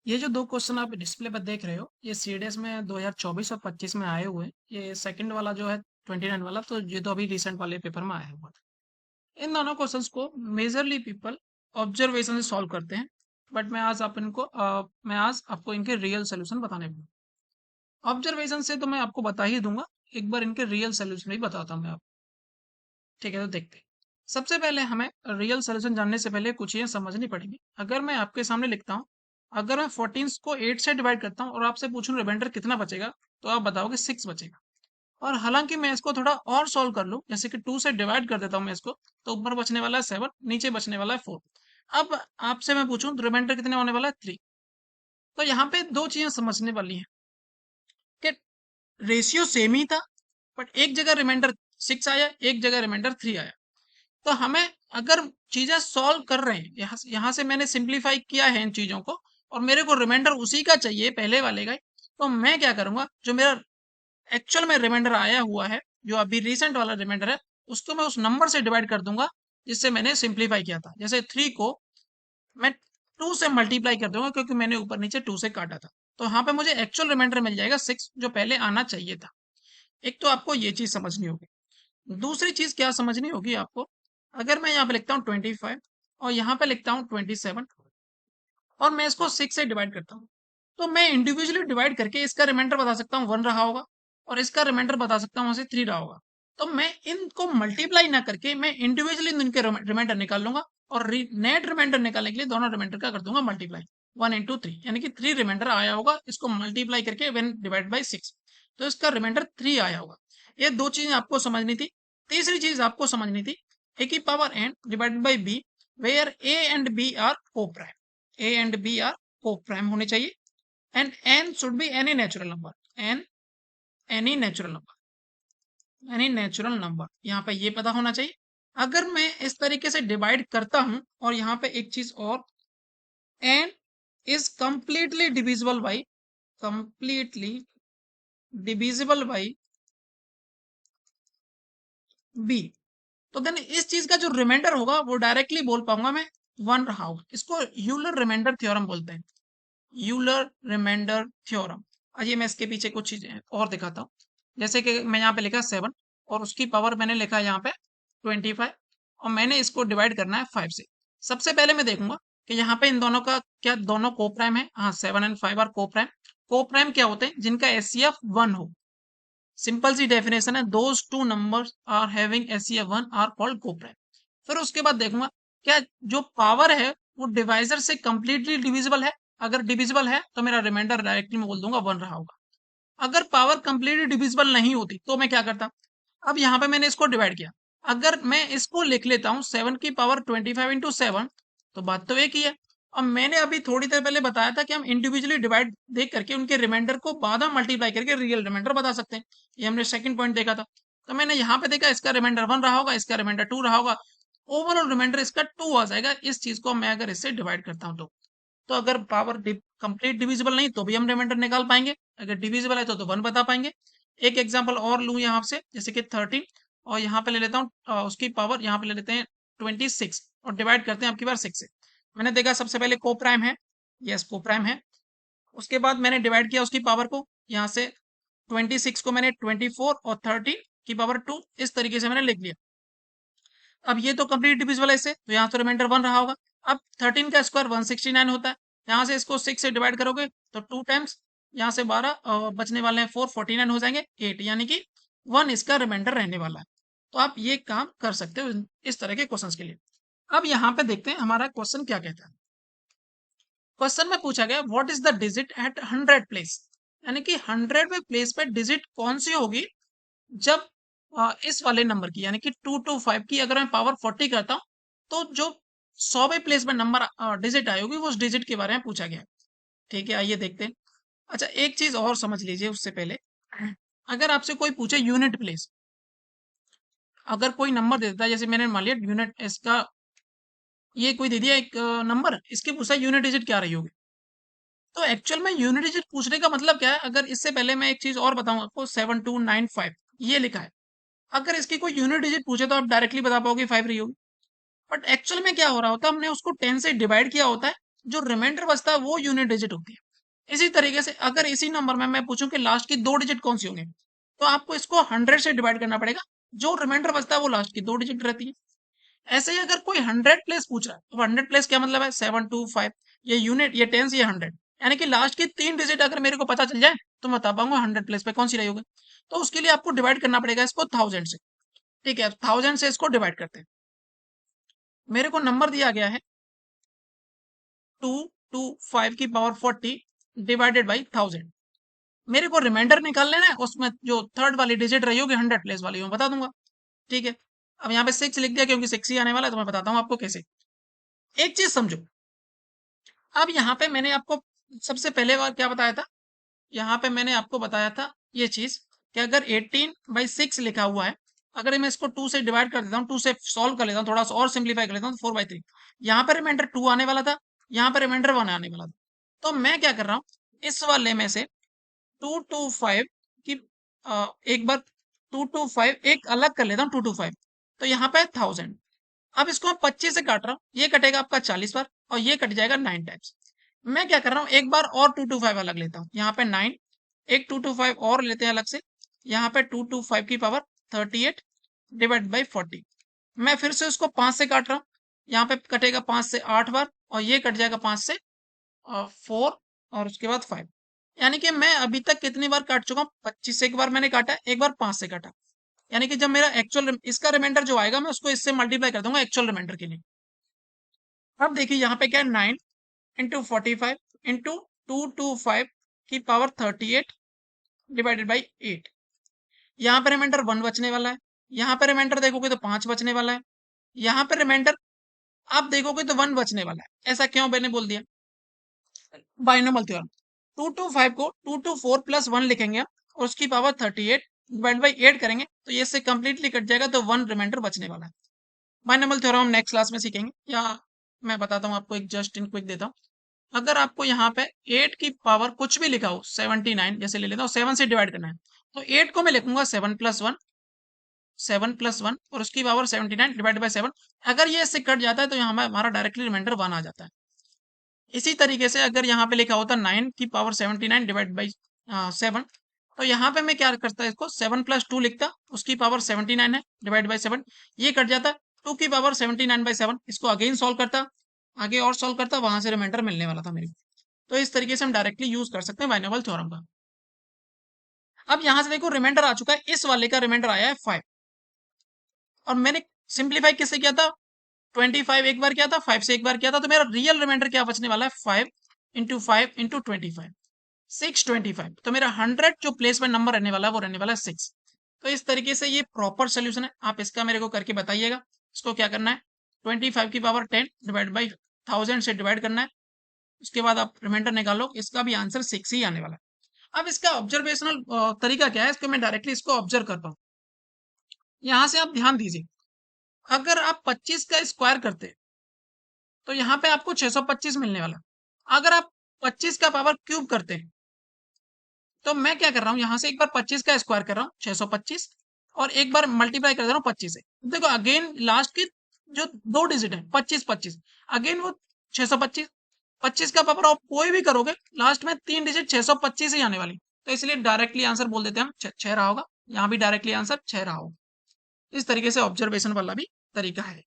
ये जो 2 क्वेश्चन आप डिस्प्ले पर देख रहे हो, ये सीडीएस में 2024 और 25 में आए हुए हैं। ये सेकंड वाला जो है 29 वाला, तो ये तो अभी रिसेंट वाले पेपर में आया हुआ था। इन दोनों क्वेश्चंस को मेजरली पीपल ऑब्जर्वेशन से सॉल्व करते हैं, बट मैं आज आपको इनके रियल सोल्यूशन बताने वाला हूँ। ऑब्जर्वेशन से तो मैं आपको बता ही दूंगा, एक बार इनके रियल सोल्यूशन भी बताता हूँ मैं आपको। ठीक है, तो देखते हैं। सबसे पहले हमें रियल सोल्यूशन जानने से पहले कुछ चीजें समझनी पड़ेगी। अगर मैं आपके सामने लिखता हूँ, अगर मैं 14 को 8 से डिवाइड करता हूँ और आपसे पूछूं रिमाइंडर कितना बचेगा, तो आप बताओगे 6 बचेगा। और हालांकि मैं इसको थोड़ा और सॉल्व कर लूं, जैसे कि 2 से डिवाइड कर देता हूं मैं इसको, तो ऊपर बचने वाला है 7, नीचे बचने वाला है 4। अब आपसे मैं पूछूं रिमाइंडर कितने होने वाला है 3। तो यहाँ पे दो चीजें समझने वाली हैं कि रेशियो सेम ही था, बट एक जगह रिमाइंडर 6 आया, एक जगह रिमाइंडर 3 आया। तो हमें अगर चीजें सॉल्व कर रहे हैं, यहाँ से मैंने सिंप्लीफाई किया है इन चीजों को, और मेरे को रिमाइंडर उसी का चाहिए, पहले वाले का ही, तो मैं क्या करूंगा, जो मेरा एक्चुअल में रिमाइंडर आया हुआ है, जो अभी रिसेंट वाला रिमाइंडर है, उसको मैं उस नंबर से डिवाइड कर दूंगा जिससे मैंने सिंप्लीफाई किया था। जैसे 3 को मैं 2 से मल्टीप्लाई कर दूंगा, क्योंकि मैंने ऊपर नीचे 2 से काटा था। तो यहाँ पे मुझे एक्चुअल रिमाइंडर मिल जाएगा 6, जो पहले आना चाहिए था। एक तो आपको ये चीज समझनी होगी। दूसरी चीज क्या समझनी होगी आपको, अगर मैं यहाँ पे लिखता हूँ 25 और यहाँ पे लिखता हूँ 27, और मैं इसको 6 से डिवाइड करता हूँ, तो मैं इंडिविजुअली डिवाइड करके इसका रिमाइंडर बता सकता हूँ 1 रहा होगा, और इसका रिमाइंडर बता सकता हूँ वहां से 3 रहा होगा। तो मैं इनको मल्टीप्लाई ना करके मैं इंडिविजुअली इनके रिमाइंडर निकाल लूंगा, और नेट रिमाइंडर निकालने के लिए दोनों रिमाइंडर का कर दूंगा मल्टीप्लाई, 1 into 3, यानी कि 3 रिमाइंडर आया होगा, इसको मल्टीप्लाई करके वन डिवाइड बाई 6, तो इसका रिमाइंडर 3 आया होगा। ये दो चीजें आपको समझनी थी। तीसरी चीज आपको समझनी थी, ए की power n divided by b, where a and b are coprime. A and B are co-prime होने चाहिए, and N should be any natural number, N any natural number, any natural number, यहाँ पे ये पता होना चाहिए। अगर मैं इस तरीके से डिवाइड करता हूं, और यहाँ पे एक चीज और, N is completely divisible by B, तो देन इस चीज का जो रिमाइंडर होगा वो डायरेक्टली बोल पाऊंगा मैं 1 रहा होगा। इसको यूलर रिमाइंडर थ्योरम बोलते हैं, यूलर रिमाइंडर थ्योरम। आइए मैं इसके पीछे कुछ चीजें और दिखाता हूँ। जैसे कि मैं यहाँ पे लिखा 7, और उसकी पावर मैंने लिखा यहाँ पे 25, और मैंने इसको डिवाइड करना है 5 से। सबसे पहले मैं देखूंगा कि यहाँ पे इन दोनों का क्या दोनों कोप्राइम है। हाँ, 7 और 5 आर कोप्राइम। कोप्राइम क्या होते हैं, जिनका एचसीएफ 1 हो। सिंपल सी डेफिनेशन है, those two numbers are having HCF 1 are called coprime. फिर उसके बाद देखूंगा क्या जो पावर है वो डिवाइजर से कंप्लीटली डिविजिबल है। अगर डिविजिबल है तो मेरा रिमाइंडर डायरेक्टली में बोल दूंगा 1 रहा होगा। अगर पावर कंप्लीटली डिविजिबल नहीं होती तो मैं क्या करता, अब यहाँ पे मैंने इसको डिवाइड किया, अगर मैं इसको लिख लेता हूँ 7 की पावर 25 into 7, तो बात तो एक ही है। अब मैंने अभी थोड़ी देर पहले बताया था कि हम इंडिविजुअली डिवाइड देख करके उनके रिमाइंडर को बाद में मल्टीप्लाई करके रियल रिमाइंडर बता सकते हैं। ये हमने सेकंड पॉइंट देखा था। तो मैंने यहाँ पे देखा इसका रिमाइंडर 1 रहा होगा, इसका रिमाइंडर 2 रहा होगा, ओवरऑल रिमाइंडर इसका 2 आ जाएगा, इस चीज को मैं अगर इससे डिवाइड करता हूँ तो अगर पावर कंप्लीट डिविजिबल नहीं तो भी हम रिमाइंडर निकाल पाएंगे, अगर डिविजिबल है तो 1 बता पाएंगे। एक एग्जांपल और लूं यहाँ से, जैसे कि 13, और यहाँ पे ले लेता हूँ उसकी पावर यहाँ पे ले लेते हैं 26, और डिवाइड करते हैं आपकी बार 6 से। मैंने देखा सबसे पहले कोप्राइम है, यस कोप्राइम है। उसके बाद मैंने डिवाइड किया उसकी पावर को, यहाँ से 26 को मैंने 24 और 13 की पावर 2, इस तरीके से मैंने लिख लिया। अब ये तो कंप्लीट डिविजिबल है इससे, तो यहाँ तो रिमाइंडर 1 रहा होगा। अब 13 का स्क्वायर 169 होता है, यहाँ से इसको 6 से डिवाइड करोगे तो 2 टाइम्स, यहाँ से 12 बचने वाले हैं 4, 49 हो जाएंगे 8, यानी कि 1 इसका रिमाइंडर रहने वाला है। तो आप ये काम कर सकते हो इस तरह के क्वेश्चंस के लिए। अब यहाँ पे देखते हैं हमारा क्वेश्चन क्या कहता है। क्वेश्चन में पूछा गया what is the digit at 100 place, यानी कि 100वें प्लेस पे डिजिट कौन सी होगी जब इस वाले नंबर की, यानी कि 225 की अगर मैं पावर 40 करता हूं, तो जो 100वें प्लेस में नंबर डिजिट आई होगी वो उस डिजिट के बारे में पूछा गया है। ठीक है, आइए देखते हैं। अच्छा, एक चीज और समझ लीजिए उससे पहले, अगर आपसे कोई पूछे यूनिट प्लेस, अगर कोई नंबर दे देता है, जैसे मैंने मान लिया यूनिट इसका, ये कोई दे दिया एक नंबर, इसके पूछा यूनिट डिजिट क्या रही होगी, तो एक्चुअल में यूनिट डिजिट पूछने का मतलब क्या है। अगर इससे पहले मैं एक चीज और बताऊंगा आपको, 7295 ये लिखा है, अगर इसकी कोई यूनिट डिजिट पूछे तो आप डायरेक्टली बता पाओगे 5 रही होगी। बट एक्चुअल में क्या हो रहा होता है, हमने उसको 10 से डिवाइड किया होता है, जो रिमाइंडर बचता है वो यूनिट डिजिट होती है। इसी तरीके से अगर इसी नंबर में मैं पूछूं कि लास्ट की 2 डिजिट कौन सी होंगे, तो आपको इसको 100 से डिवाइड करना पड़ेगा। जो रिमाइंडर बचता है वो लास्ट की 2 डिजिट रहती है। ऐसे ही अगर कोई 100 प्लेस पूछ रहा है, तो 100 प्लेस क्या मतलब है, 725, ये यूनिट, ये टेंस, ये 100, यानी कि लास्ट की 3 डिजिट अगर मेरे को पता चल जाए तो मैं बता पाऊंगा 100 प्लेस पे कौन सी रही होगी। तो उसके लिए आपको डिवाइड करना पड़ेगा इसको 1000 से। ठीक है, 1000 से इसको डिवाइड करते हैं। मेरे को नंबर दिया गया है 225 की पावर 40 डिवाइडेड बाई 1000। मेरे को रिमाइंडर निकाल लेना है, उसमें जो थर्ड वाली डिजिट रही होगी 100 प्लेस वाली, मैं बता दूंगा। ठीक है, अब यहाँ पे 6 लिख दिया क्योंकि 6 ही आने वाला है, तो मैं बताता हूँ आपको कैसे। एक चीज समझो, अब यहाँ पे मैंने आपको सबसे पहले बार क्या बताया था, यहाँ पे मैंने आपको बताया था ये चीज कि अगर 18/6 लिखा हुआ है, अगर मैं इसको 2 से डिवाइड कर देता हूँ, 2 से सॉल्व कर लेता हूँ, थोड़ा सा और सिंप्लीफाई कर लेता हूँ, 4/3, यहाँ पे रिमाइंडर 2 आने वाला था, यहाँ पे रिमाइंडर 1 आने वाला था। तो मैं क्या कर रहा हूँ, इस वाले में से 225 की एक बार 225 एक अलग कर लेता हूँ, 225, तो यहाँ पे 1000। अब इसको मैं 25 से काट रहा हूँ, ये कटेगा आपका 40 बार और ये कट जाएगा 9 टाइम्स। मैं क्या कर रहा हूँ, एक बार और 225 अलग लेता हूँ, यहाँ पे 9, एक 225 और लेते हैं अलग से, यहाँ पे 225 की पावर 38 डिवाइड बाई 40। मैं फिर से उसको 5 से काट रहा हूँ, यहाँ पे कटेगा 5 से 8 बार और ये कट जाएगा 5 से 4 और उसके बाद 5। यानी कि मैं अभी तक कितनी बार काट चुका हूँ, 25 से एक बार मैंने काटा, एक बार 5 से काटा। यानी कि जब मेरा एक्चुअल इसका रिमाइंडर जो आएगा मैं उसको इससे मल्टीप्लाई कर दूंगा एक्चुअल रिमाइंडर के लिए। अब देखिए यहाँ पे क्या है, 9 इंटू 45 इंटू 225 की पावर 38 डिवाइडेड बाई 8। यहाँ पे रिमाइंडर 1 बचने वाला है, यहाँ पे रिमाइंडर देखोगे तो 5 बचने वाला है, यहाँ पे रिमाइंडर आप देखोगे तो 1 बचने वाला है। ऐसा क्यों मैंने बोल दिया, बाइनोमियल थ्योरम। 225 को 224 प्लस 1 लिखेंगे और उसकी पावर 38 डिवाइड बाई 8 करेंगे तो ये इससे कंप्लीटली कट जाएगा, तो 1 रिमाइंडर बचने वाला है। बाइनोमियल थ्योरम हम नेक्स्ट क्लास में सीखेंगे, या मैं बताता हूँ आपको, एक जस्ट इन क्विक देता हूँ। अगर आपको यहाँ पे 8 की पावर कुछ भी लिखा हो, 79 जैसे ले लेता हूँ, 7 से डिवाइड करना है, तो 8 को मैं लिखूंगा 7 प्लस 1, 7 प्लस 1 और उसकी पावर 79 डिवाइड बाई 7। अगर ये इससे कट जाता है तो यहाँ हमारा डायरेक्टली रिमाइंडर 1 आ जाता है। इसी तरीके से अगर यहाँ पे लिखा होता 9 की पावर 79 डिवाइड बाई 7, तो यहाँ पे मैं क्या करता है, इसको 7 प्लस 2 लिखता, उसकी पावर 79 है डिवाइड बाई 7, ये कट जाता, 2 की पावर 79/7, इसको अगेन सॉल्व करता, आगे और सॉल्व करता, वहां से रिमाइंडर मिलने वाला था मेरे को। तो इस तरीके से हम डायरेक्टली यूज कर सकते हैं बाइनोमियल थ्योरम का। अब यहां से देखो रिमाइंडर आ चुका है, इस वाले का रिमाइंडर आया है 5, और मैंने सिंप्लीफाई किससे किया था, 25 एक बार किया था, 5 से एक बार किया था, तो मेरा रियल रिमाइंडर क्या बचने वाला है, 5 इंटू 25, 625। तो मेरा 100 जो प्लेसमेंट नंबर रहने वाला है वो रहने वाला है 6। तो इस तरीके से ये प्रॉपर सोल्यूशन है, आप इसका मेरे को करके बताइएगा। इसको क्या करना है, 25 की पावर 10 डिवाइड बाई 1000 से डिवाइड करना है, उसके बाद आप रिमाइंडर निकालो, इसका भी आंसर 6 ही आने वाला है। अब इसका ऑब्जर्वेशनल तरीका क्या है, इसको मैं डायरेक्टली इसको ऑब्जर्व करता हूँ। यहाँ से आप ध्यान दीजिए, अगर आप 25 का स्क्वायर करते हैं तो यहाँ पे आपको 625 मिलने वाला। अगर आप 25 का पावर क्यूब करते हैं तो मैं क्या कर रहा हूँ, यहाँ से एक बार 25 का स्क्वायर कर रहा हूँ 625, और एक बार मल्टीप्लाई कर दे रहा हूँ 25 से। देखो अगेन लास्ट की जो 2 डिजिट है 25 अगेन वो 625, 25 का पावर आप कोई भी करोगे लास्ट में 3 डिजिट 625 ही आने वाली। तो इसलिए डायरेक्टली आंसर बोल देते हैं हम 6 रहा होगा, यहाँ भी डायरेक्टली आंसर 6 रहा होगा। इस तरीके से ऑब्जर्वेशन वाला भी तरीका है।